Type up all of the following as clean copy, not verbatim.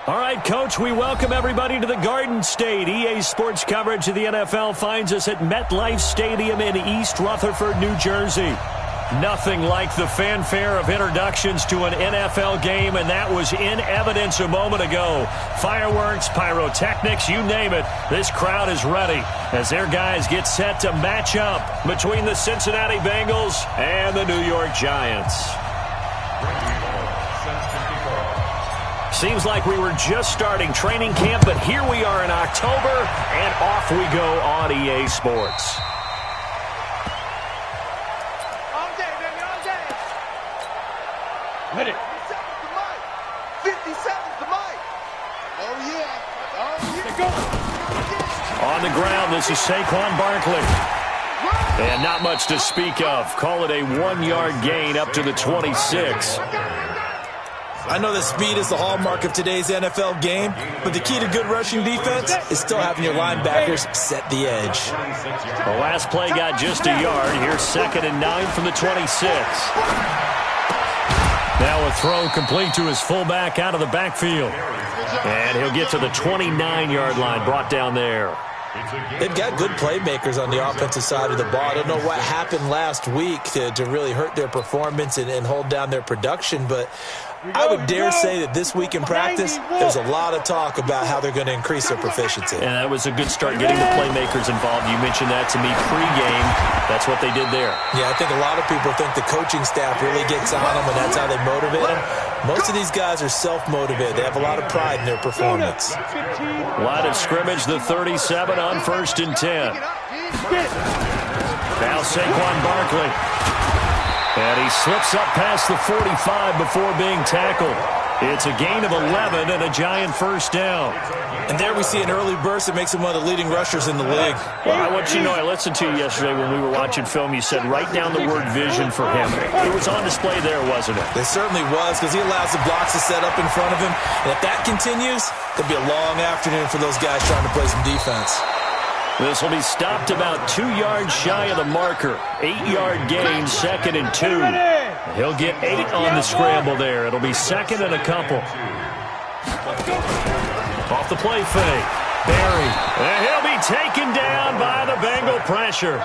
All right, Coach, we welcome everybody to the Garden State. EA Sports coverage of the NFL finds us at MetLife Stadium in East Rutherford, New Jersey. Nothing like the fanfare of introductions to an NFL game, and that was in evidence a moment ago. Fireworks, pyrotechnics, you name it. This crowd is ready as their guys get set to match up between the Cincinnati Bengals and the New York Giants. Seems like we were just starting training camp, but here we are in October, and off we go on EA Sports. All day, baby, all day. Hit it. 57's the mic. Oh, yeah. Oh, yeah. Go. On the ground, this is Saquon Barkley. And not much to speak of. Call it a 1-yard gain up to the 26. I know that speed is the hallmark of today's NFL game, but the key to good rushing defense is still having your linebackers set the edge. The last play got just a yard. Here's 2nd and 9 from the 26. Now a throw complete to his fullback out of the backfield. And he'll get to the 29-yard line, brought down there. They've got good playmakers on the offensive side of the ball. I don't know what happened last week to really hurt their performance and hold down their production, but I would dare say that this week in practice, there's a lot of talk about how they're going to increase their proficiency. And that was a good start getting the playmakers involved. You mentioned that to me pregame. That's what they did there. Yeah, I think a lot of people think the coaching staff really gets on them and that's how they motivate them. Most of these guys are self-motivated. They have a lot of pride in their performance. Line of scrimmage, the 37 on 1st and 10. Now Saquon Barkley. And he slips up past the 45 before being tackled. It's a gain of 11 and a Giant first down. And there we see an early burst that makes him one of the leading rushers in the league. Well, I want you to know, I listened to you yesterday when we were watching film. You said write down the word vision for him. It was on display there, wasn't it? It certainly was, because he allows the blocks to set up in front of him. And if that continues, it'll be a long afternoon for those guys trying to play some defense. This will be stopped about 2 yards shy of the marker. 8-yard gain, 2nd and 2. He'll get 8 on the scramble there. It'll be 2nd and a couple. Off the play fake. Barry. And he'll be taken down by the Bengal pressure.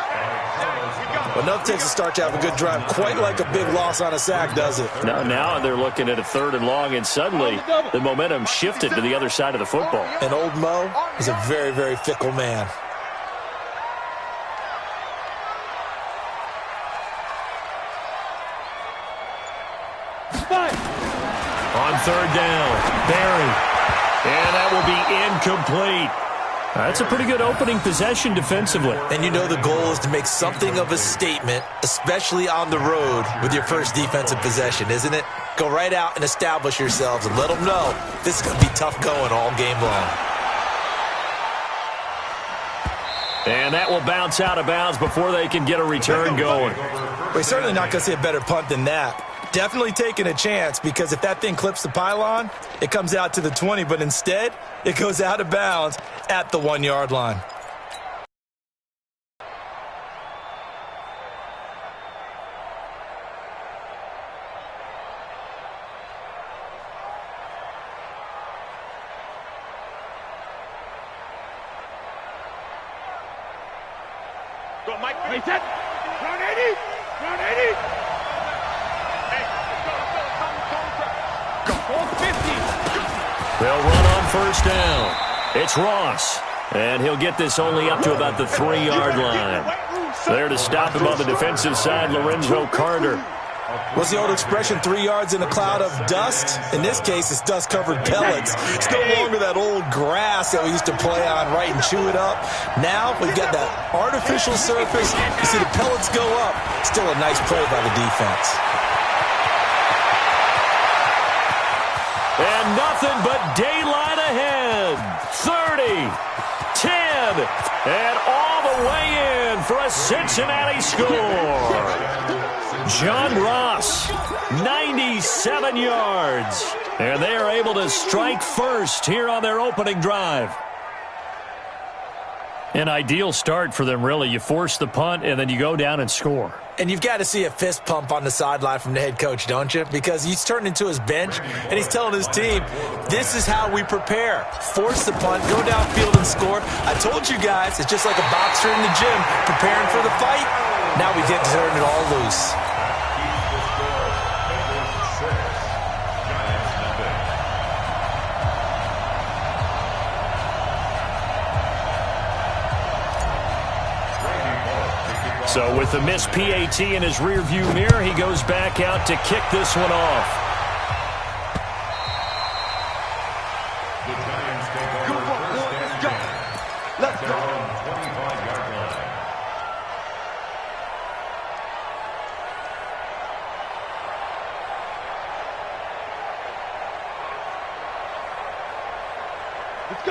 Well, enough takes a start to have a good drive. Quite like a big loss on a sack, does it? Now they're looking at a 3rd and long, and suddenly the momentum shifted to the other side of the football. And old Mo is a very, very fickle man. On 3rd down, Barry. And that will be incomplete. That's a pretty good opening possession defensively. And you know the goal is to make something of a statement, especially on the road with your first defensive possession, isn't it? Go right out and establish yourselves and let them know this is going to be tough going all game long. And that will bounce out of bounds before they can get a return going. We're certainly not going to see a better punt than that. Definitely taking a chance, because if that thing clips the pylon, it comes out to the 20, but instead, it goes out of bounds at the 1-yard line. Go, Mike. Wait, set. Round 80. Round 80. They'll run on 1st down. It's Ross. And he'll get this only up to about the 3-yard line. There to stop him on the defensive side, Lorenzo Carter. What's the old expression, 3 yards in a cloud of dust? In this case, it's dust-covered pellets. It's no longer that old grass that we used to play on, right, and chew it up. Now we've got that artificial surface. You see the pellets go up. Still a nice play by the defense. And nothing but daylight ahead. 30, 10, and all the way in for a Cincinnati score. John Ross, 97 yards. And they are able to strike first here on their opening drive. An ideal start for them, really. You force the punt, and then you go down and score. And you've got to see a fist pump on the sideline from the head coach, don't you? Because he's turned into his bench, and he's telling his team, this is how we prepare. Force the punt, go downfield and score. I told you guys, it's just like a boxer in the gym preparing for the fight. Now we get to turn it all loose. So with the missed PAT in his rearview mirror, he goes back out to kick this one off. Let's go.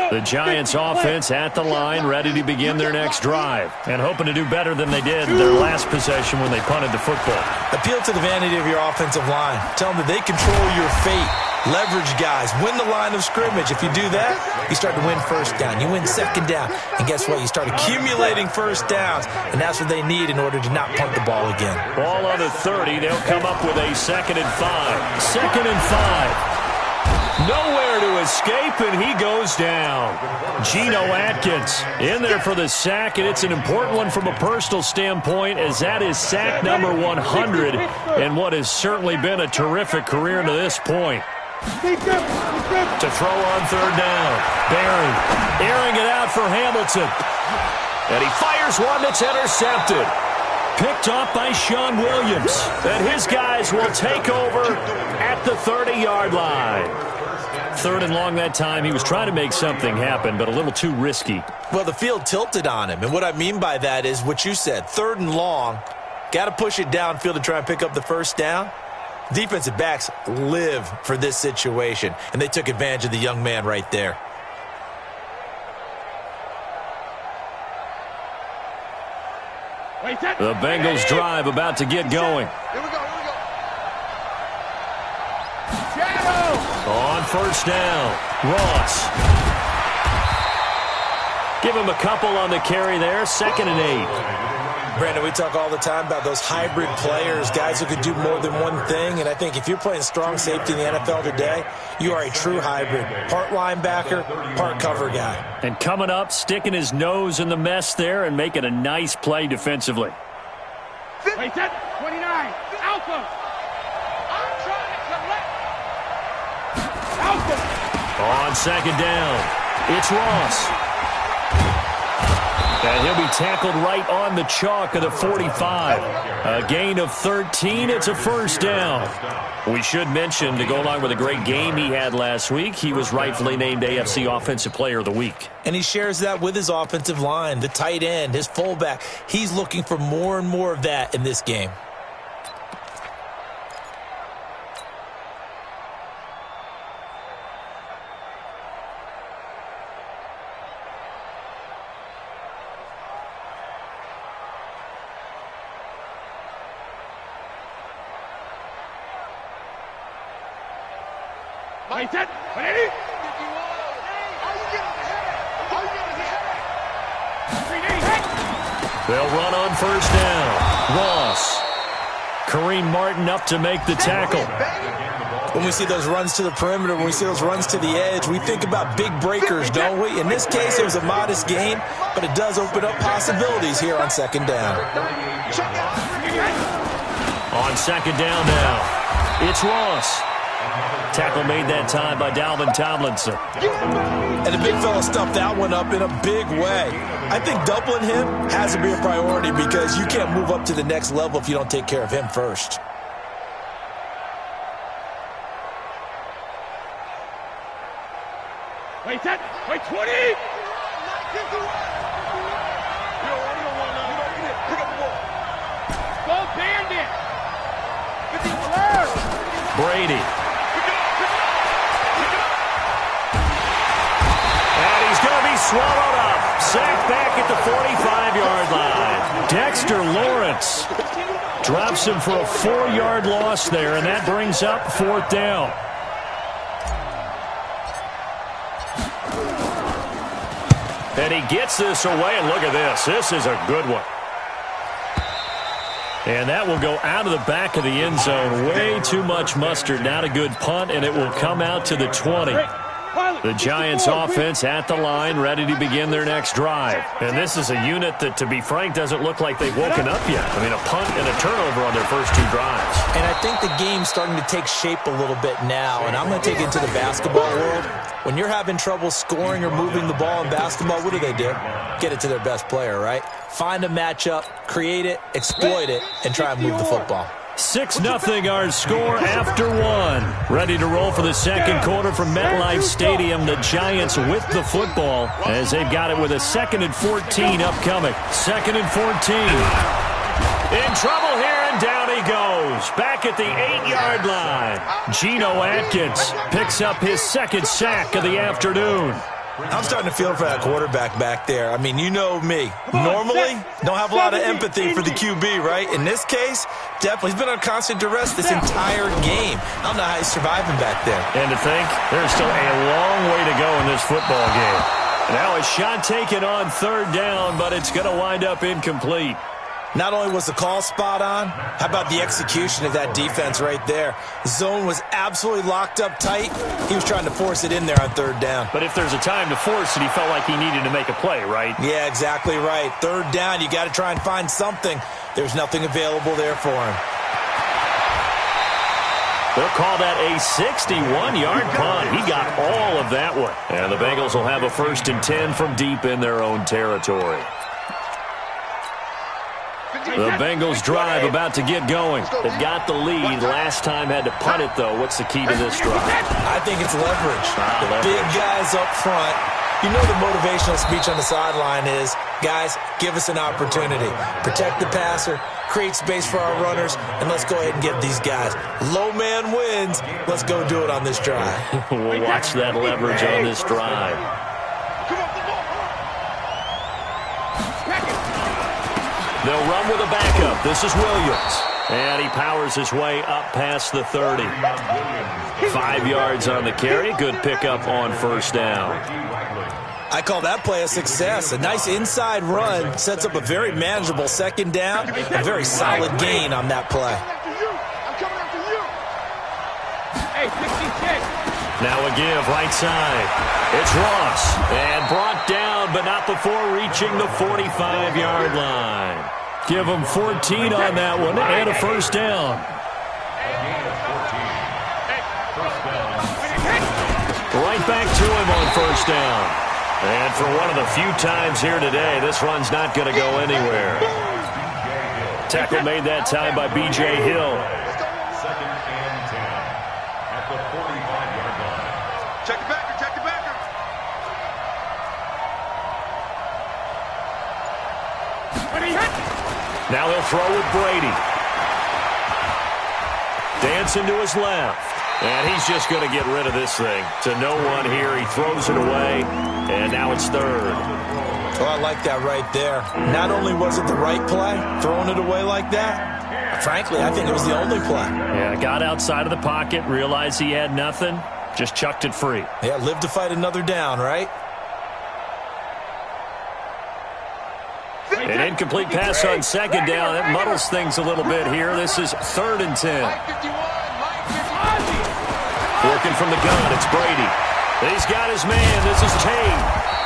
The Giants offense at the line, ready to begin their next drive, and hoping to do better than they did in their last possession when they punted the football. Appeal to the vanity of your offensive line. Tell them that they control your fate. Leverage guys. Win the line of scrimmage. If you do that, you start to win first down. You win second down. And guess what? You start accumulating first downs, and that's what they need in order to not punt the ball again. Ball on the 30. They'll come up with a 2nd and 5. 2nd and 5. Nowhere to escape, and he goes down. Geno Atkins in there for the sack, and it's an important one from a personal standpoint, as that is sack number 100, and what has certainly been a terrific career to this point. To throw on 3rd down. Barry airing it out for Hamilton. And he fires one that's intercepted. Picked off by Sean Williams. And his guys will take over at the 30-yard line. 3rd and long that time. He was trying to make something happen, but a little too risky. Well, the field tilted on him, and what I mean by that is what you said. 3rd and long, got to push it downfield to try and pick up the first down. Defensive backs live for this situation, and they took advantage of the young man right there. The Bengals drive about to get going. Here we go. On 1st down, Ross. Give him a couple on the carry there. 2nd and 8. Brandon, we talk all the time about those hybrid players, guys who can do more than one thing. And I think if you're playing strong safety in the NFL today, you are a true hybrid. Part linebacker, part cover guy. And coming up, sticking his nose in the mess there and making a nice play defensively. Wait, 29. Alpha. I'm trying to collect. Alpha. On 2nd down, it's Ross. And he'll be tackled right on the chalk of the 45. A gain of 13. It's a 1st down. We should mention, to go along with a great game he had last week, he was rightfully named AFC Offensive Player of the Week. And he shares that with his offensive line, the tight end, his fullback. He's looking for more and more of that in this game. Wait, 180. They'll run on 1st down. Ross. Kareem Martin up to make the tackle. When we see those runs to the perimeter, when we see those runs to the edge, we think about big breakers, don't we? In this case, it was a modest gain, but it does open up possibilities here on 2nd down. On 2nd down now, it's Ross. Tackle made that time by Dalvin Tomlinson. And the big fella stuffed that one up in a big way. I think doubling him has to be a priority because you can't move up to the next level if you don't take care of him first. Wait, 20. Go Bandit. Brady. And he's going to be swallowed up. Sacked back at the 45-yard line. Dexter Lawrence drops him for a 4-yard loss there, and that brings up 4th down. And he gets this away, and look at this. This is a good one. And that will go out of the back of the end zone. Way too much mustard. Not a good punt, and it will come out to the 20. The Giants offense at the line, ready to begin their next drive. And this is a unit that, to be frank, doesn't look like they've woken up yet. I mean, a punt and a turnover on their first two drives. And I think the game's starting to take shape a little bit now. And I'm going to take it to the basketball world. When you're having trouble scoring or moving the ball in basketball, what do? Get it to their best player, right? Find a matchup, create it, exploit it, and try and move the football. 6-0 our score after one. Ready to roll for the second quarter from MetLife Stadium. The Giants with the football as they've got it with a 2nd and 14 upcoming. 2nd and 14. In trouble here, and down he goes. Back at the 8-yard line. Geno Atkins picks up his 2nd sack of the afternoon. I'm starting to feel for that quarterback back there. I mean, you know me. Normally, don't have a lot of empathy for the QB, right? In this case, definitely. He's been on constant duress this entire game. I don't know how he's surviving back there. And to think, there's still a long way to go in this football game. Now a shot taken on 3rd down, but it's going to wind up incomplete. Not only was the call spot on, how about the execution of that defense right there? The zone was absolutely locked up tight. He was trying to force it in there on 3rd down. But if there's a time to force it, he felt like he needed to make a play, right? Yeah, exactly right. 3rd down, you got to try and find something. There's nothing available there for him. They'll call that a 61-yard punt. He got all of that one. And the Bengals will have a 1st and 10 from deep in their own territory. The Bengals drive about to get going. They've got the lead. Last time had to punt it, though. What's the key to this drive? I think it's leverage. Big guys up front. You know the motivational speech on the sideline is, guys, give us an opportunity. Protect the passer, create space for our runners, and let's go ahead and get these guys. Low man wins. Let's go do it on this drive. We'll watch that leverage on this drive. They'll run with a backup. This is Williams. And he powers his way up past the 30. 5 yards on the carry. Good pickup on 1st down. I call that play a success. A nice inside run sets up a very manageable 2nd down. A very solid gain on that play. Now a give right side. It's Ross. And brought down, but not before reaching the 45-yard line. Give him 14 on that one and a 1st down. Right back to him on 1st down. And for one of the few times here today, this run's not going to go anywhere. Tackle made that time by B.J. Hill. Now he'll throw with Brady. Dancing to his left. And he's just going to get rid of this thing. To no one here. He throws it away. And now it's 3rd. Oh, I like that right there. Not only was it the right play, throwing it away like that, frankly, I think it was the only play. Yeah, got outside of the pocket, realized he had nothing, just chucked it free. Yeah, live to fight another down, right? An incomplete pass on 2nd down. That muddles things a little bit here. This is 3rd and 10. Working from the gun, it's Brady. He's got his man. This is Tate.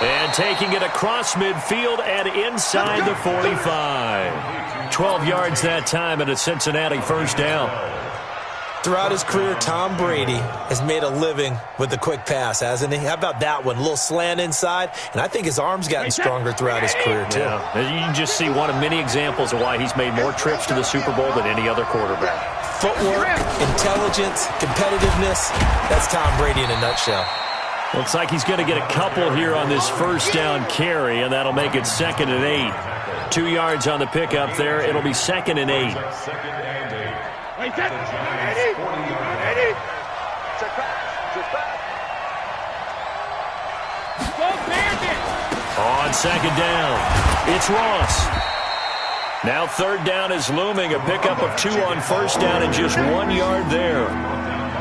And taking it across midfield and inside the 45. 12 yards that time and a Cincinnati 1st down. Throughout his career, Tom Brady has made a living with the quick pass, hasn't he? How about that one? A little slant inside, and I think his arm's gotten stronger throughout his career, too. Yeah. You can just see one of many examples of why he's made more trips to the Super Bowl than any other quarterback. Footwork, intelligence, competitiveness, that's Tom Brady in a nutshell. Looks like he's going to get a couple here on this 1st down carry, and that'll make it 2nd and 8. 2 yards on the pickup there. It'll be 2nd and 8. On 2nd down, it's Ross. Now 3rd down is looming. A pickup of 2 on 1st down and just 1 yard there.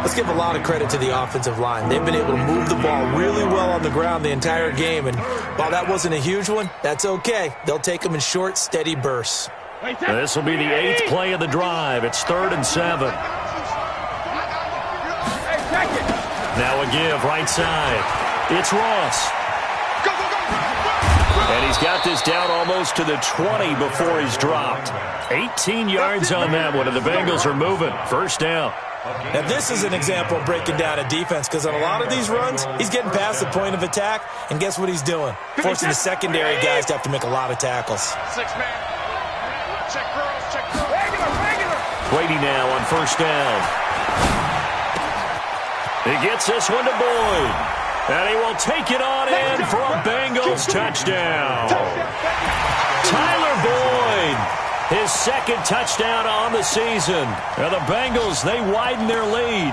Let's give a lot of credit to the offensive line. They've been able to move the ball really well on the ground the entire game, and while that wasn't a huge one, that's okay. They'll take them in short, steady bursts. This will be the 8th play of the drive. It's 3rd and 7. Now a give right side. It's Ross. And he's got this down almost to the 20 before he's dropped. 18 yards on that one, and the Bengals are moving. 1st down. Now, this is an example of breaking down a defense, because on a lot of these runs, he's getting past the point of attack, and guess what he's doing? Forcing the secondary guys to have to make a lot of tackles. 6-man. Check girls, check girls. Regular. Brady now on 1st down. He gets this one to Boyd. And he will take it on in for a Bengals touchdown. Tyler Boyd, his 2nd touchdown on the season. Now the Bengals, they widen their lead.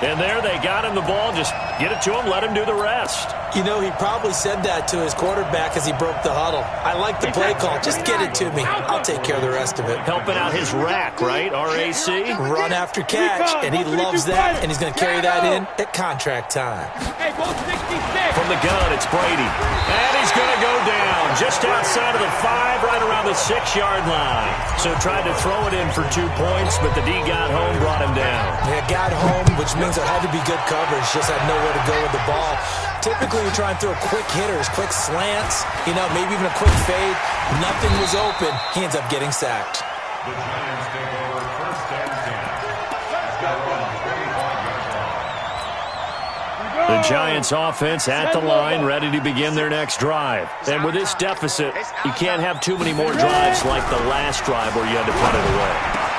And there they got him the ball. Just get it to him, let him do the rest. You know, he probably said that to his quarterback as he broke the huddle. I like the play call. Just get it to me. I'll take care of the rest of it. Helping out his rack, right? R-A-C? Run after catch, and he loves that, and he's going to carry that in at contract time. From the gun, it's Brady. And he's going to go down just outside of the 5, right around the 6-yard line. So tried to throw it in for 2 points, but the D got home, brought him down. Yeah, got home, which means there had to be good coverage. Just had nowhere to go with the ball. Typically, you're trying to throw quick hitters, quick slants, you know, maybe even a quick fade. Nothing was open. He ends up getting sacked. The Giants offense at the line, ready to begin their next drive. And with this deficit, you can't have too many more drives like the last drive where you had to punt it away.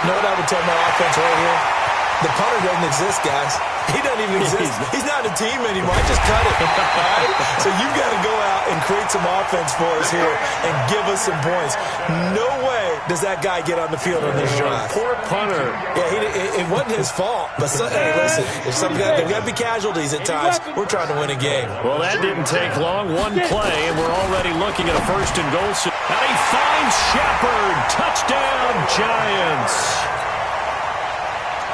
You know what I would tell my offense right here? The punter doesn't exist, guys. He doesn't even exist. He's not a team anymore. I just cut it. All right? So you've got to go out and create some offense for us here and give us some points. No way does that guy get on the field on this drive. Poor punter. Yeah, it wasn't his fault. But hey, listen, there's got to be casualties at times. We're trying to win a game. Well, that didn't take long. One play, and we're already looking at a 1st and goal. And he finds Shepard. Touchdown, Giants.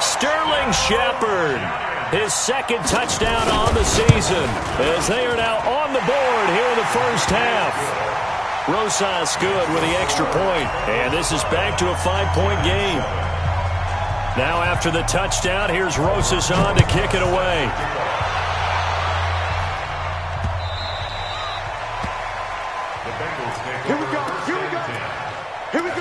Sterling Shepard, his 2nd touchdown on the season, as they are now on the board here in the 1st half. Rosas good with the extra point, and this is back to a 5-point game. Now after the touchdown, here's Rosas on to kick it away. Here we go. Here we go.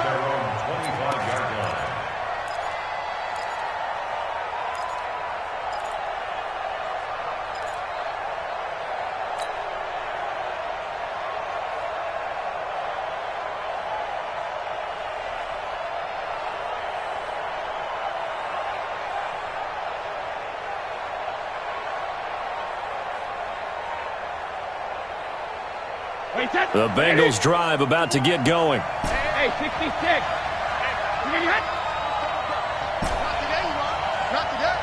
The Bengals drive about to get going. Hey, 66. You ready, hot? Not today, Not today.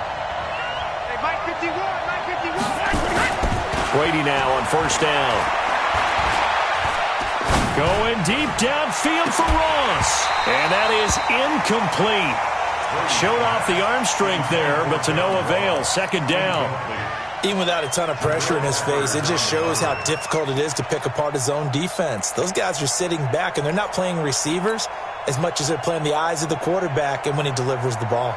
Hey, Mike 51. Brady now on 1st down. Going deep downfield for Ross. And that is incomplete. Showed off the arm strength there, but to no avail. 2nd down. Even without a ton of pressure in his face, it just shows how difficult it is to pick apart his own defense. Those guys are sitting back, and they're not playing receivers as much as they're playing the eyes of the quarterback and when he delivers the ball.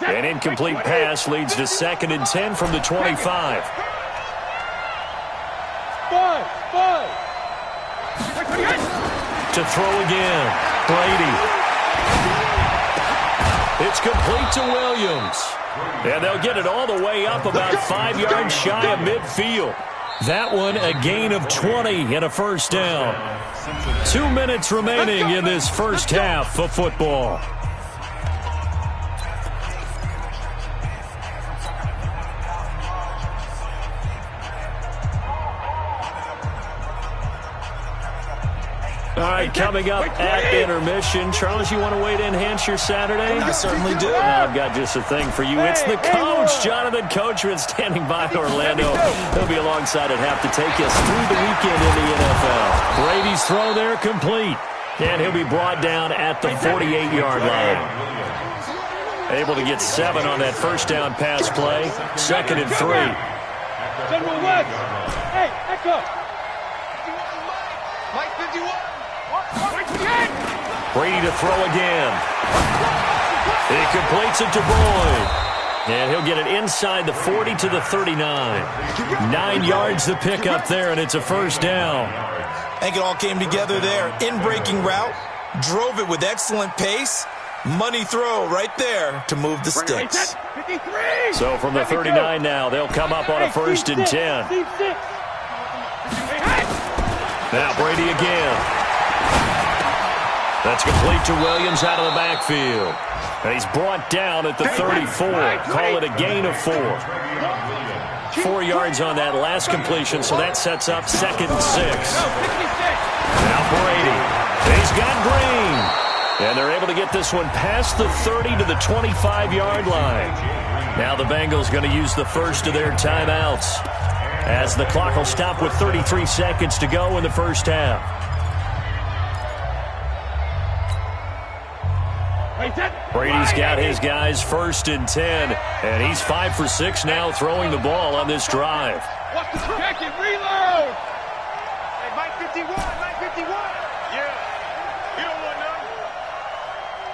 An incomplete pass leads to 2nd and 10 from the 25. To throw again. Brady. It's complete to Williams. And they'll get it all the way up about 5 yards shy of midfield. That one a gain of 20 and a 1st down. 2 minutes remaining in this 1st half of football. right, coming up at intermission. Charles, you want to wait to enhance your Saturday? I certainly do. I've got just a thing for you. It's the coach, Jonathan Coachman, standing by Orlando. He'll be alongside at half to take us through the weekend in the NFL. Brady's throw there complete. And he'll be brought down at the 48-yard line. Able to get 7 on that first down pass play. 2nd and 3. General West. Hey, Echo. Mike 51. Brady to throw again. He completes it to Boyd. And he'll get it inside the 40 to the 39. 9 yards the pickup there, and it's a first down. I think it all came together there. In-breaking route. Drove it with excellent pace. Money throw right there to move the sticks. So from the 39 now, they'll come up on a 1st and 10. Now Brady again. That's complete to Williams out of the backfield. And he's brought down at the 34. Call it a gain of 4. 4 yards on that last completion, so that sets up 2nd and 6. Now Brady. He's got Green. And they're able to get this one past the 30 to the 25-yard line. Now the Bengals going to use the first of their timeouts, as the clock will stop with 33 seconds to go in the first half. Brady's got his guys 1st and 10, and he's 5 for 6 now throwing the ball on this drive. Watch the check and reload. Hey, Mike 51, Mike 51. Yeah, you don't want none.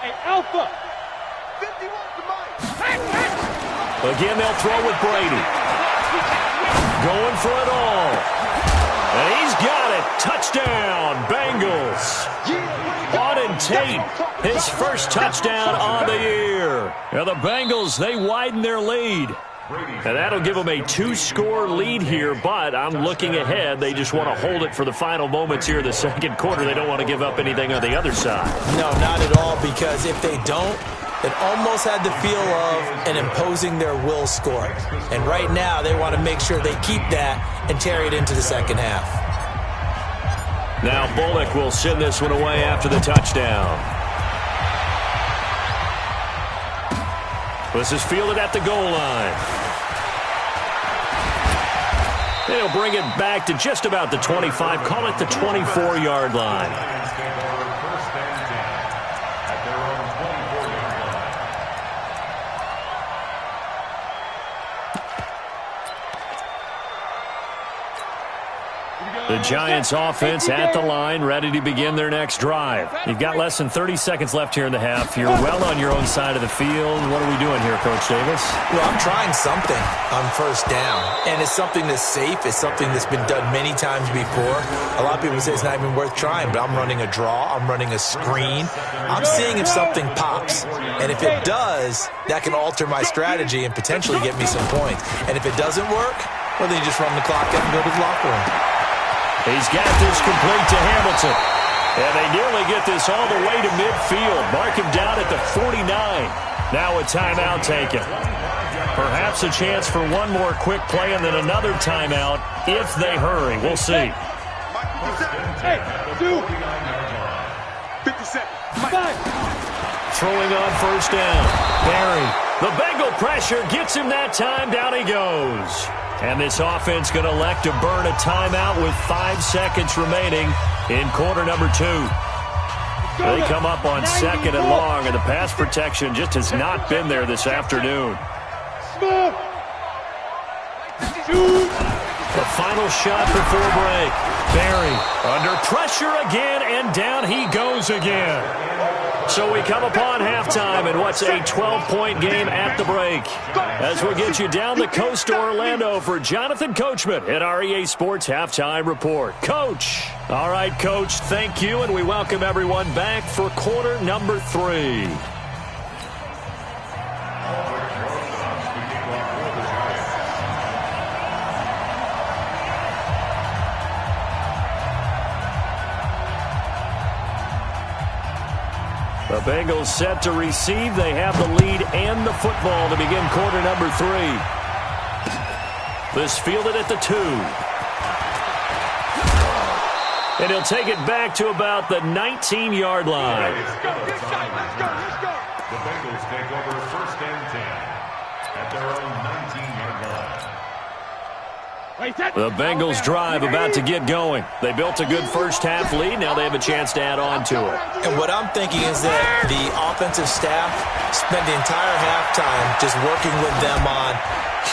Hey, Alpha. 51 to Mike. Again, they'll throw with Brady. Going for it all. And he's got it. Touchdown, Bengals. Auden Tate, his first touchdown on the year. Now the Bengals, they widen their lead. And that'll give them a 2-score lead here, but I'm looking ahead. They just want to hold it for the final moments here in the second quarter. They don't want to give up anything on the other side. No, not at all, because if they don't, it almost had the feel of an imposing their will score. And right now, they want to make sure they keep that and carry it into the second half. Now Bullock will send this one away after the touchdown. This is fielded at the goal line. They'll bring it back to just about the 25. Call it the 24-yard line. The Giants offense at the line, ready to begin their next drive. You've got less than 30 seconds left here in the half. You're well on your own side of the field. What are we doing here, Coach Davis? Well, I'm trying something on first down, and it's something that's safe. It's something that's been done many times before. A lot of people say it's not even worth trying, but I'm running a draw. I'm running a screen. I'm seeing if something pops, and if it does, that can alter my strategy and potentially get me some points. And if it doesn't work, well, then you just run the clock out and go to the locker room. He's got this complete to Hamilton. And they nearly get this all the way to midfield. Mark him down at the 49. Now a timeout taken. Perhaps a chance for one more quick play and then another timeout if they hurry. We'll see. 2. 57. 5. Throwing on first down. Barry. The Bengal pressure gets him that time. Down he goes. And this offense going to elect to burn a timeout with 5 seconds remaining in quarter number 2. They come up on 2nd and long, and the pass protection just has not been there this afternoon. The final shot before break. Barry under pressure again, and down he goes again. So we come upon halftime in what's a 12-point game at the break. As we get you down the coast to Orlando for Jonathan Coachman at our EA Sports Halftime Report. Coach. All right, Coach, thank you, and we welcome everyone back for quarter number 3. The Bengals set to receive. They have the lead and the football to begin quarter number 3. This fielded at the 2. And he'll take it back to about the 19-yard line. Let's go. The Bengals take over 1st and 10 at their own 19-yard line. The Bengals drive about to get going. They built a good first-half lead. Now they have a chance to add on to it. And what I'm thinking is that the offensive staff spent the entire halftime just working with them on,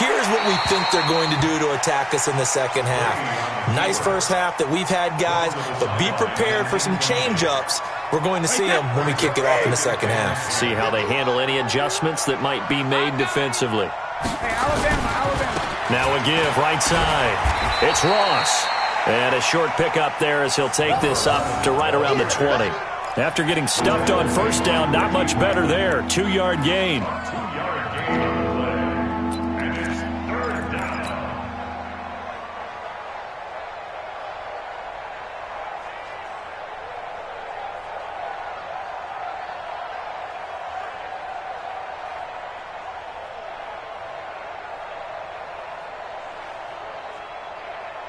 here's what we think they're going to do to attack us in the second half. Nice first half that we've had, guys, but be prepared for some change-ups. We're going to see them when we kick it off in the second half. See how they handle any adjustments that might be made defensively. Hey, Alabama. Now a give right side. It's Ross. And a short pickup there as he'll take this up to right around the 20. After getting stuffed on first down, not much better there. 2-yard gain. 2-yard gain on the play. And it's 3rd down.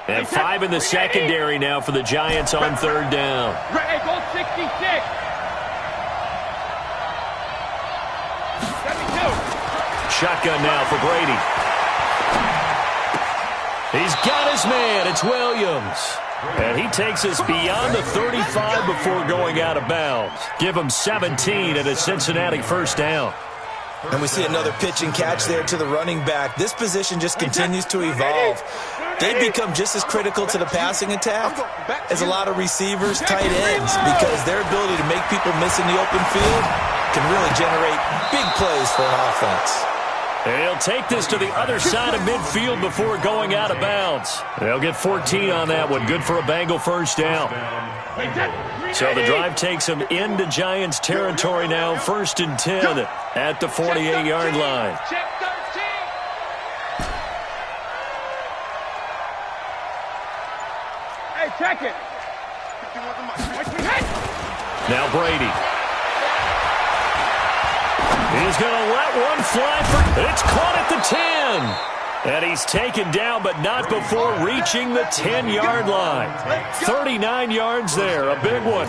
And 5 in the secondary now for the Giants on 3rd down. Hey, go 66. 72. Shotgun now for Brady. He's got his man. It's Williams. And he takes us beyond the 35 before going out of bounds. Give him 17 at a Cincinnati 1st down. And we see another pitch and catch there to the running back. This position just continues to evolve. They become just as critical to the passing attack as a lot of receivers, tight ends, because their ability to make people miss in the open field can really generate big plays for an offense. And he'll take this to the other side of midfield before going out of bounds. They'll get 14 on that one. Good for a Bengal 1st down. So the drive takes them into Giants territory now. 1st and 10 at the 48-yard line. Check 13. Hey, check it. Now Brady. He's going to let one fly for... It's caught at the 10. And he's taken down, but not before reaching the 10-yard line. 39 yards there, a big one.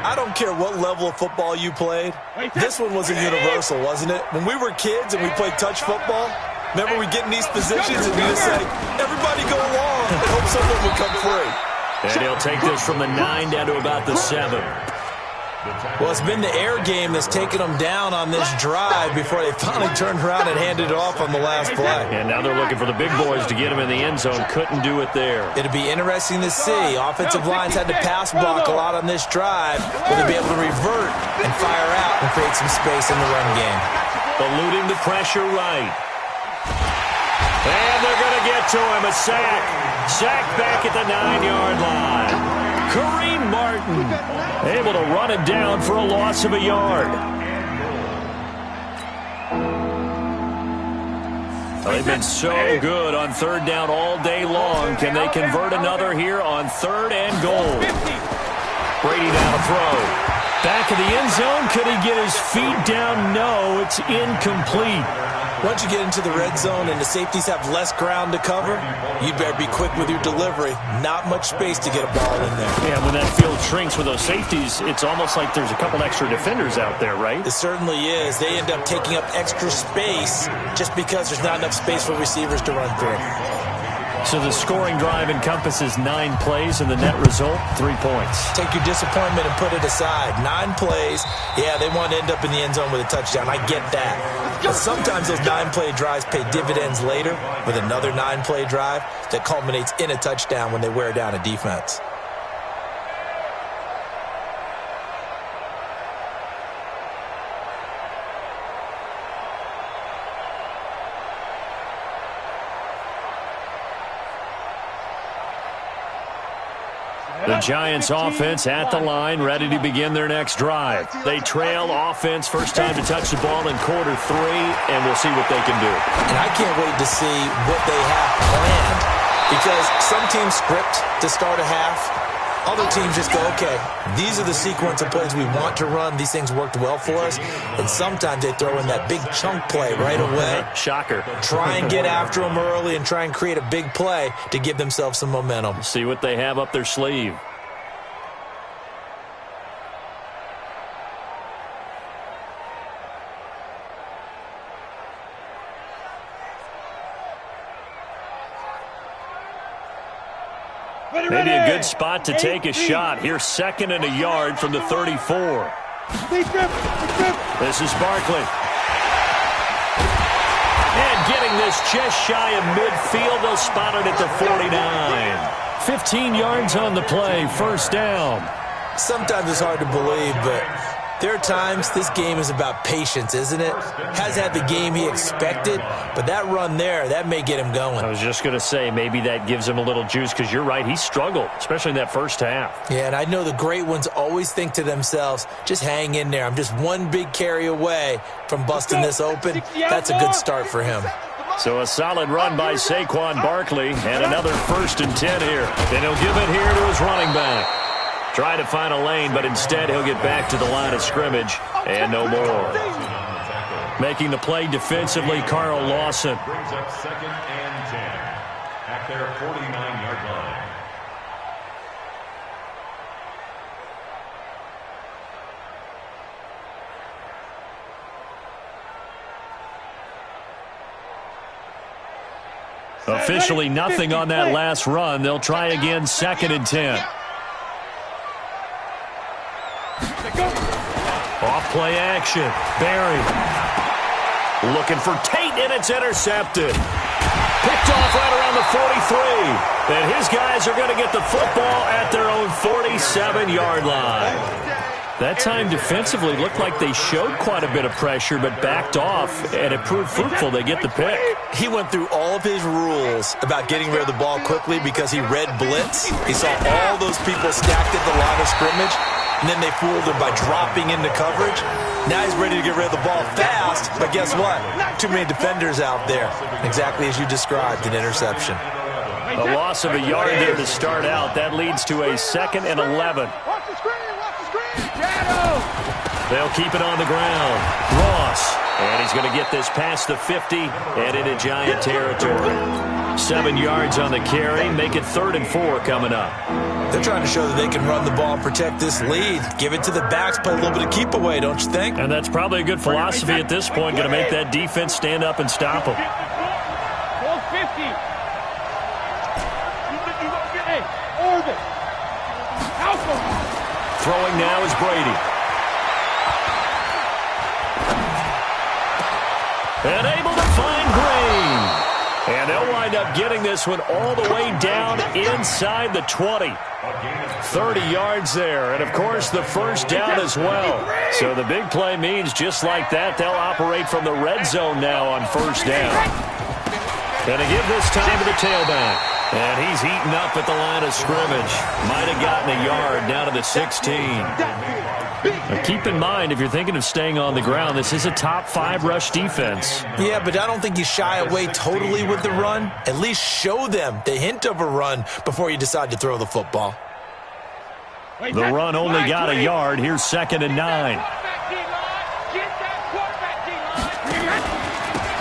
I don't care what level of football you played. This one was a universal, wasn't it? When we were kids and we played touch football, remember we get in these positions and you just say, everybody go along and hope someone will come free. And he'll take this from the 9 down to about the 7. Well, it's been the air game that's taken them down on this drive before they finally turned around and handed it off on the last play. And now they're looking for the big boys to get him in the end zone. Couldn't do it there. It'll be interesting to see. Offensive lines had to pass block a lot on this drive. Will they be able to revert and fire out and create some space in the run game? Eluding the pressure right. And they're going to get to him. A sack. Sack back at the 9-yard line. Kareem Martin able to run it down for a loss of a yard. They've been so good on 3rd down all day long. Can they convert another here on 3rd and goal? Brady now to throw. Back of the end zone. Could he get his feet down? No, it's incomplete. Once you get into the red zone and the safeties have less ground to cover, you better be quick with your delivery. Not much space to get a ball in there. Yeah, when that field shrinks with those safeties, it's almost like there's a couple extra defenders out there, right? It certainly is. They end up taking up extra space just because there's not enough space for receivers to run through. So the scoring drive encompasses 9 plays, and the net result, 3 points. Take your disappointment and put it aside. 9 plays, yeah, they want to end up in the end zone with a touchdown. I get that. But sometimes those 9-play drives pay dividends later with another 9-play drive that culminates in a touchdown when they wear down a defense. The Giants offense at the line, ready to begin their next drive. They trail offense, first time to touch the ball in quarter 3, and we'll see what they can do. And I can't wait to see what they have planned, because some teams script to start a half. Other teams just go, okay, these are the sequence of plays we want to run. These things worked well for us. And sometimes they throw in that big chunk play right away. Shocker. Try and get after them early and try and create a big play to give themselves some momentum. See what they have up their sleeve. Maybe a good spot to take a shot. Here's 2nd and a yard from the 34. This is Barkley. And getting this just shy of midfield. They'll spot it at the 49. 15 yards on the play, first down. Sometimes it's hard to believe, but there are times this game is about patience, isn't it? Hasn't had the game he expected, but that run there, that may get him going. I was just going to say, maybe that gives him a little juice, because you're right, he struggled, especially in that first half. Yeah, and I know the great ones always think to themselves, just hang in there. I'm just one big carry away from busting this open. That's a good start for him. So a solid run by Saquon Barkley, and another 1st and 10 here. And he'll give it here to his running back. Try to find a lane, but instead he'll get back to the line of scrimmage, and no more. Making the play defensively, Carl Lawson. Brings up 2nd and 10 at their 49-yard line. Officially nothing on that last run. They'll try again, 2nd and 10. Off play action. Barry. Looking for Tate, and it's intercepted. Picked off right around the 43. And his guys are going to get the football at their own 47-yard line. That time defensively looked like they showed quite a bit of pressure, but backed off, and it proved fruitful. They get the pick. He went through all of his rules about getting rid of the ball quickly because he read blitz. He saw all those people stacked at the line of scrimmage, and then they fooled him by dropping into coverage. Now he's ready to get rid of the ball fast, but guess what? Too many defenders out there. Exactly as you described, an interception. A loss of a yard there to start out. That leads to a 2nd and 11. They'll keep it on the ground. Ross. And he's going to get this past the 50 and into Giant territory. 7 yards on the carry. Make it 3rd and 4 coming up. They're trying to show that they can run the ball and protect this lead. Give it to the backs, play a little bit of keep away, don't you think? And that's probably a good philosophy at this point. Going to make that defense stand up and stop them. Throwing now is Brady. And able to find Green. And they'll wind up getting this one all the way down inside the 20. 30 yards there. And, of course, the first down as well. So the big play means just like that, they'll operate from the red zone now on first down. Going to give this time to the tailback. And he's eaten up at the line of scrimmage. Might have gotten a yard down to the 16. Now keep in mind, if you're thinking of staying on the ground, this is a top 5 rush defense. Yeah, but I don't think you shy away totally with the run. At least show them the hint of a run before you decide to throw the football. The run only got a yard. Here's 2nd and 9.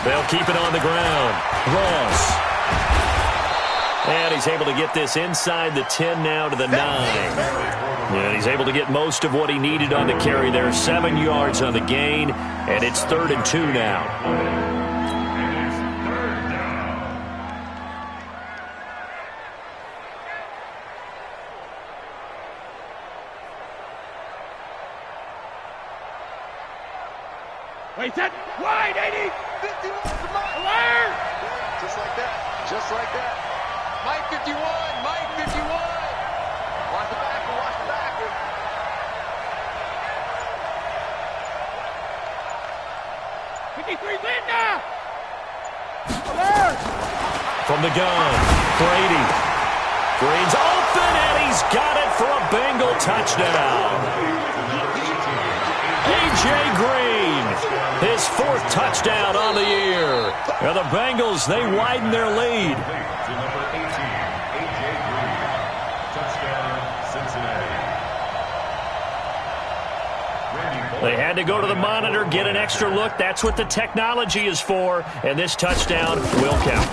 They'll keep it on the ground. Ross. And he's able to get this inside the 10 now to the 9. And he's able to get most of what he needed on the carry there. 7 yards on the gain, and it's 3rd and 2 now. Wait, that wide, 80. 51 to Mike. Alert! Just like that. Just like that. Mike 51. Mike 51. Watch the backer. Watch the backer. Linda. Alert! From the gun, Brady. Green's open, and he's got it for a Bengal touchdown. A.J. Green, his 4th touchdown on the year. And the Bengals, they widen their lead. They had to go to the monitor, get an extra look. That's what the technology is for. And this touchdown will count.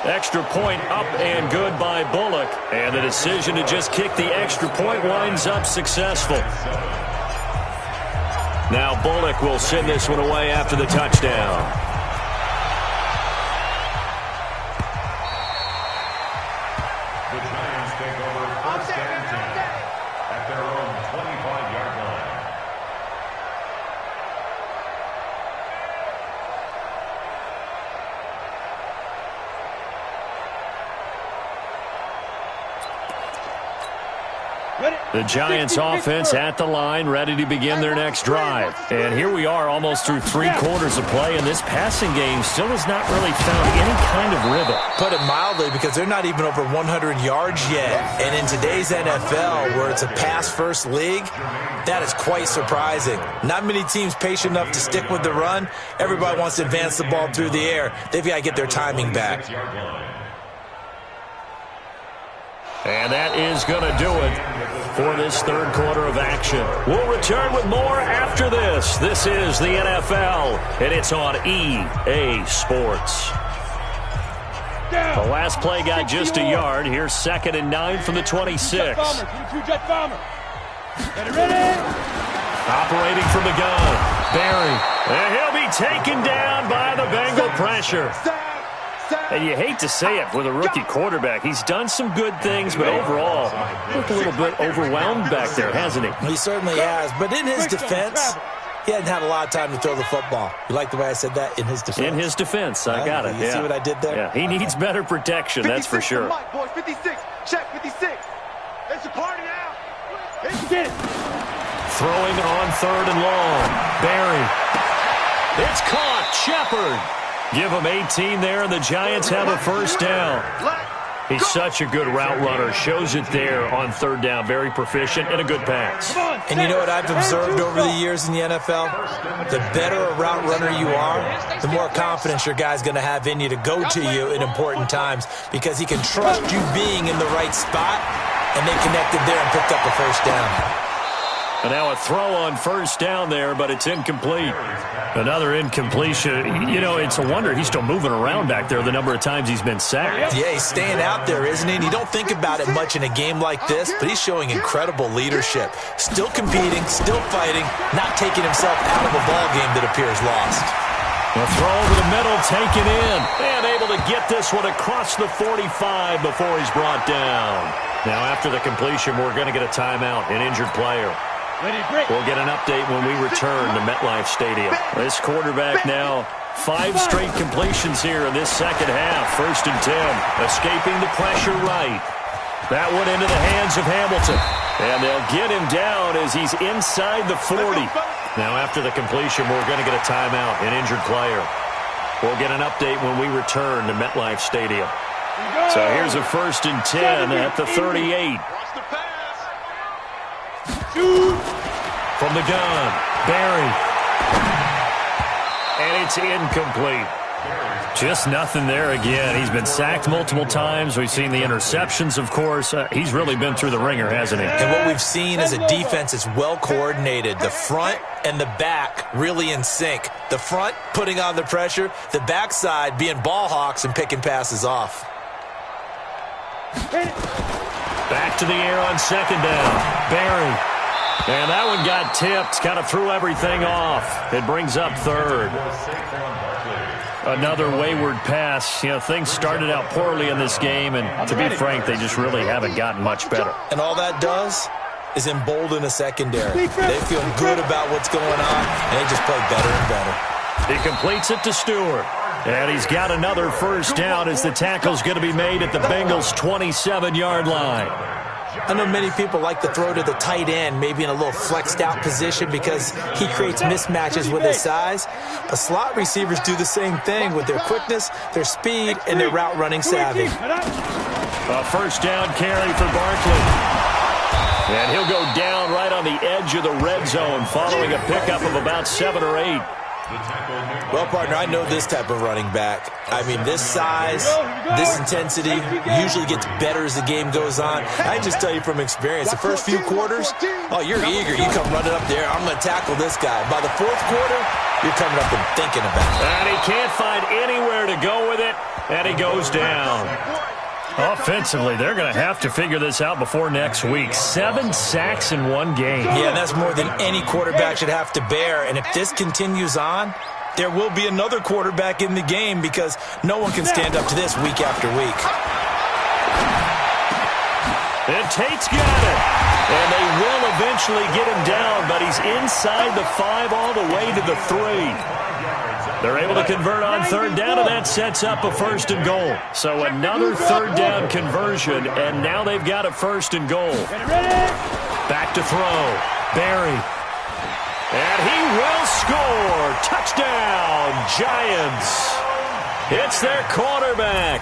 Extra point up and good by Bullock. And the decision to just kick the extra point winds up successful. Now Bullock will send this one away after the touchdown. The Giants offense at the line, ready to begin their next drive. And here we are almost through 3 quarters of play, and this passing game still has not really found any kind of rhythm. Put it mildly, because they're not even over 100 yards yet. And in today's NFL, where it's a pass-first league, that is quite surprising. Not many teams patient enough to stick with the run. Everybody wants to advance the ball through the air. They've got to get their timing back. And that is going to do it for this third quarter of action. We'll return with more after this. This is the NFL, and it's on EA Sports. The last play got just a yard. Here's 2nd and 9 from the 26. Operating from the gun, Barry. And he'll be taken down by the Bengal pressure. And you hate to say it with a rookie quarterback. He's done some good things, but overall, looked a little bit overwhelmed back there, hasn't he? He certainly has. But in his defense, he hasn't had a lot of time to throw the football. You like the way I said that? In his defense? In his defense. I got it. You see what I did there? Yeah, he needs better protection, that's for sure. 56. Check 56. It's a party now. It's it. Throwing on 3rd and long. Barry. It's caught. Shepard. Give him 18 there, and the Giants have a first down. He's such a good route runner. Shows it there on 3rd down. Very proficient and a good pass. And you know what I've observed over the years in the NFL? The better a route runner you are, the more confidence your guy's going to have in you to go to you in important times, because he can trust you being in the right spot, and they connected there and picked up a first down. And now a throw on 1st down there, but it's incomplete. Another incompletion. You know, it's a wonder he's still moving around back there the number of times he's been sacked. Yeah, he's staying out there, isn't he? And you don't think about it much in a game like this, but he's showing incredible leadership. Still competing, still fighting, not taking himself out of a ball game that appears lost. A throw over the middle, taken in, and able to get this one across the 45 before he's brought down. Now, after the completion, we're going to get a timeout, an injured player. We'll get an update when we return to MetLife Stadium. This quarterback now, 5 straight completions here in this second half. 1st and 10, escaping the pressure right. That one into the hands of Hamilton. And they'll get him down as he's inside the 40. Now, after the completion, we're going to get a timeout, an injured player. We'll get an update when we return to MetLife Stadium. So here's a 1st and 10 at the 38. From the gun, Barry. And it's incomplete. Just nothing there again. He's been sacked multiple times. We've seen the interceptions, of course. He's really been through the ringer, hasn't he? And what we've seen is a defense that's well coordinated. The front and the back really in sync. The front putting on the pressure, the backside being ball hawks and picking passes off. Back to the air on 2nd down. Barry. And that one got tipped, kind of threw everything off. It brings up 3rd. Another wayward pass. You know, things started out poorly in this game, and to be frank, they just really haven't gotten much better. And all that does is embolden a secondary. They feel good about what's going on, and they just play better and better. He completes it to Stewart. And he's got another first down as the tackle's going to be made at the Bengals' 27-yard line. I know many people like to throw to the tight end, maybe in a little flexed out position because he creates mismatches with his size. But slot receivers do the same thing with their quickness, their speed, and their route running savvy. A first down carry for Barkley. And he'll go down right on the edge of the red zone following a pickup of about 7 or 8. Well, partner, I know this type of running back. I mean, this size, this intensity usually gets better as the game goes on. I just tell you from experience, the first few quarters, oh, you're eager. You come running up there, I'm going to tackle this guy. By the 4th quarter, you're coming up and thinking about it. And he can't find anywhere to go with it, and he goes down. Offensively, they're going to have to figure this out before next week. 7 sacks in one game. Yeah, that's more than any quarterback should have to bear. And if this continues on, there will be another quarterback in the game because no one can stand up to this week after week. And Tate's got it. And they will eventually get him down, but he's inside the 5 all the way to the 3. They're able to convert on third down, and that sets up a 1st and goal. So another third down conversion, and now they've got a 1st and goal. Back to throw. Barry. And he will score. Touchdown, Giants. It's their quarterback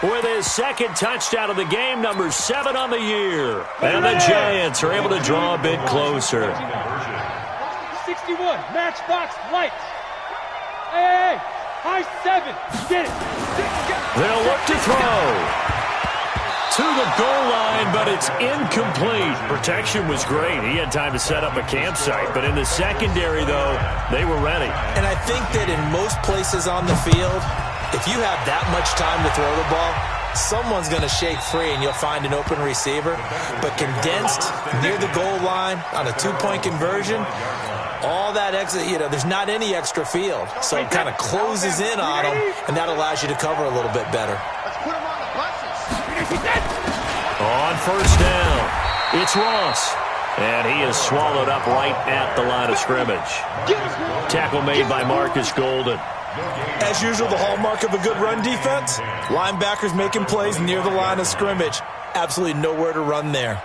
with his 2nd touchdown of the game, number 7 on the year. And the Giants are able to draw a bit closer. 61, matchbox lights. Hey, high 7, get it. They'll look to throw. To the goal line, but it's incomplete. Protection was great. He had time to set up a campsite, but in the secondary, though, they were ready. And I think that in most places on the field, if you have that much time to throw the ball, someone's going to shake free and you'll find an open receiver. But condensed near the goal line on a 2-point conversion, all that extra, there's not any extra field. So it kind of closes in on them, and that allows you to cover a little bit better. Let's put him on the buses. On 1st down, it's Ross. And he is swallowed up right at the line of scrimmage. Tackle made by Marcus Golden. As usual, the hallmark of a good run defense, linebackers making plays near the line of scrimmage. Absolutely nowhere to run there.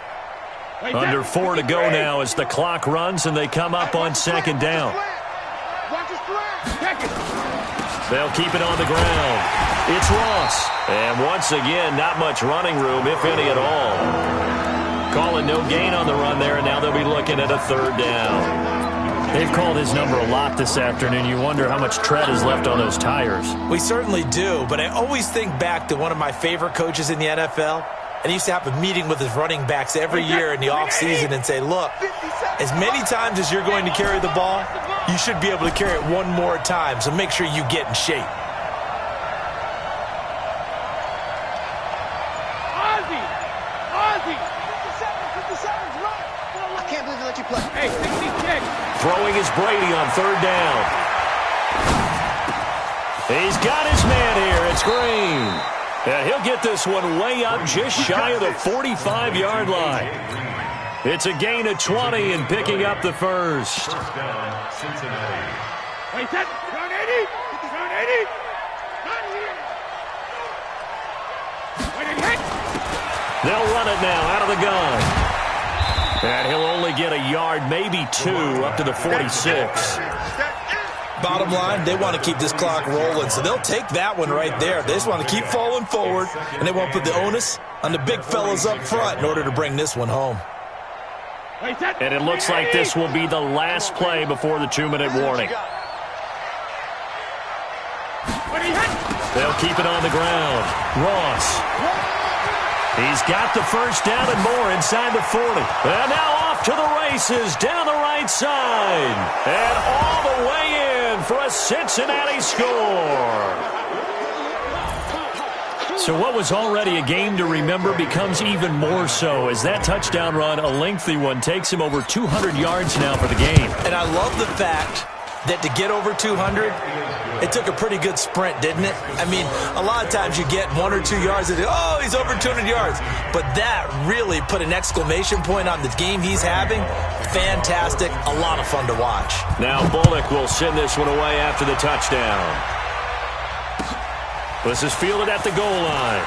Under 4 to go now as the clock runs and they come up on 2nd down. They'll keep it on the ground. It's Ross. And once again, not much running room, if any at all. Calling no gain on the run there, and now they'll be looking at a 3rd down. They've called his number a lot this afternoon. You wonder how much tread is left on those tires. We certainly do, but I always think back to one of my favorite coaches in the NFL. And he used to have a meeting with his running backs every year in the offseason and say, look, as many times as you're going to carry the ball, you should be able to carry it one more time, so make sure you get in shape. Ozzy! 57's right! I can't believe they let you play. Hey, 66! Throwing is Brady on 3rd down. He's got his man here. It's Green. And he'll get this one way up just shy of the 45-yard line. It's a gain of 20 and picking up the 1st. Cincinnati. Wait, that round 80! Round 80! Not here! Wait, it hit! They'll run it now out of the gun. And he'll only get a yard, maybe 2, up to the 46. Bottom line, they want to keep this clock rolling, so they'll take that one right there. They just want to keep falling forward, and they won't put the onus on the big fellas up front in order to bring this one home. And it looks like this will be the last play before the 2-minute warning. They'll keep it on the ground. Ross. He's got the 1st down and more inside the 40. And now off to the races down the right side. And all the way in for a Cincinnati score. So what was already a game to remember becomes even more so as that touchdown run, a lengthy one, takes him over 200 yards now for the game. And I love the fact that to get over 200, it took a pretty good sprint, didn't it? I mean, a lot of times you get 1 or 2 yards and oh, he's over 200 yards. But that really put an exclamation point on the game he's having. Fantastic. A lot of fun to watch. Now Bullock will send this one away after the touchdown. This is fielded at the goal line.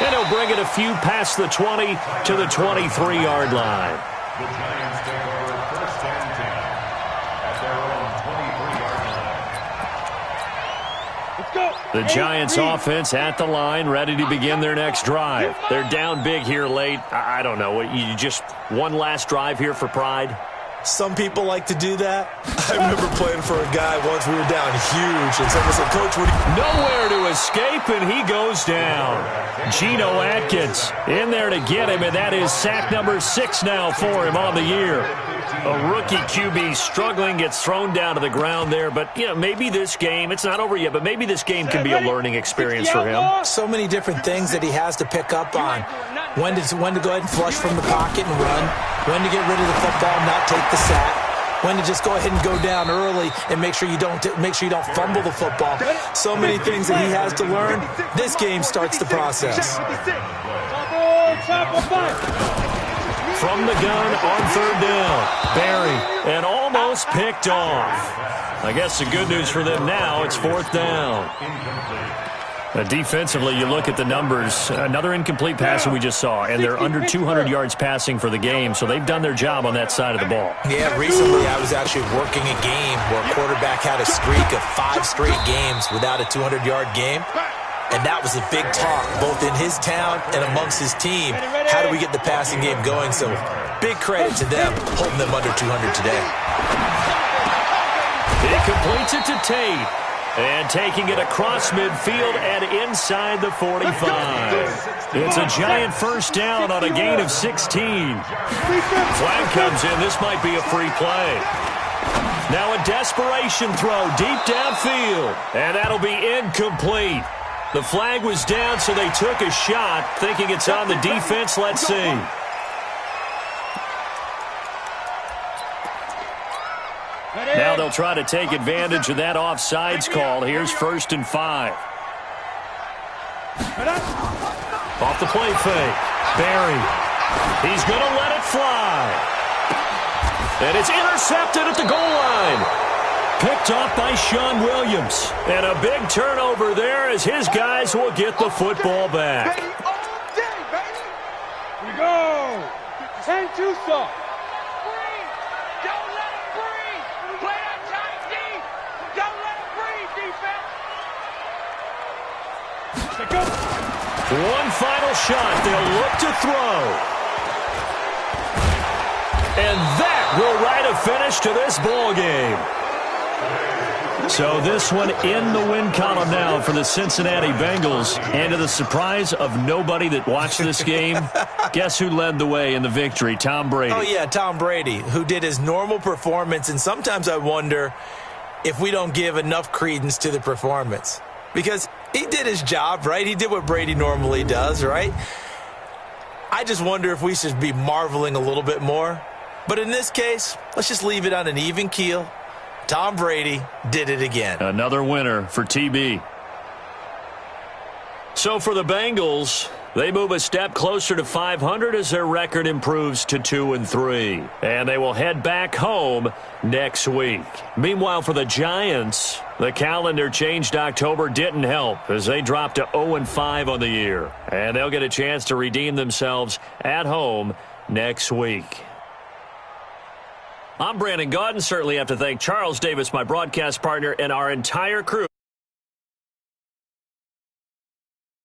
And he'll bring it a few past the 20 to the 23-yard line. The Giants take over 1st and 10 at their own 23-yard line. Let's go! The Giants offense at the line, ready to begin their next drive. They're down big here late. I don't know. You just one last drive here for pride? Some people like to do that. I remember playing for a guy once. We were down huge, and someone said, Coach, what do you... Nowhere to escape, and he goes down. Geno Atkins in there to get him, and that is sack number 6 now for him on the year. A rookie QB struggling, gets thrown down to the ground there, but maybe this game, it's not over yet, but maybe this game can be a learning experience for him. So many different things that he has to pick up on. When to go ahead and flush from the pocket and run. When to get rid of the football and not take the sack. When to just go ahead and go down early and make sure you don't fumble the football. So many things that he has to learn. This game starts the process. From the gun on 3rd down. Barry, and almost picked off. I guess the good news for them now, it's 4th down. Defensively, you look at the numbers. Another incomplete pass that we just saw, and they're under 200 yards passing for the game, so they've done their job on that side of the ball. Yeah, recently I was actually working a game where a quarterback had a streak of 5 straight games without a 200-yard game, and that was a big talk, both in his town and amongst his team. How do we get the passing game going? So big credit to them, holding them under 200 today. He completes it to Tate. And taking it across midfield and inside the 45. It's a giant first down on a gain of 16. Flag comes in. This might be a free play. Now a desperation throw deep downfield. And that'll be incomplete. The flag was down, so they took a shot, thinking it's on the defense. Let's see. Now they'll try to take advantage of that offsides call. Here's 1st and 5. Off the play fake. Barry. He's going to let it fly. And it's intercepted at the goal line. Picked off by Sean Williams. And a big turnover there as his guys will get the football back. Here we go. 10-2 soft. One final shot. They'll look to throw. And that will write a finish to this ball game. So this one in the win column now for the Cincinnati Bengals. And to the surprise of nobody that watched this game, guess who led the way in the victory? Tom Brady. Oh, yeah, Tom Brady, who did his normal performance. And sometimes I wonder if we don't give enough credence to the performance. Because he did his job, right? He did what Brady normally does, right? I just wonder if we should be marveling a little bit more. But in this case, let's just leave it on an even keel. Tom Brady did it again. Another winner for TB. So for the Bengals, they move a step closer to 500 as their record improves to 2-3. And they will head back home next week. Meanwhile, for the Giants, the calendar changed October didn't help as they dropped to 0-5 on the year. And they'll get a chance to redeem themselves at home next week. I'm Brandon Gaudin. Certainly have to thank Charles Davis, my broadcast partner, and our entire crew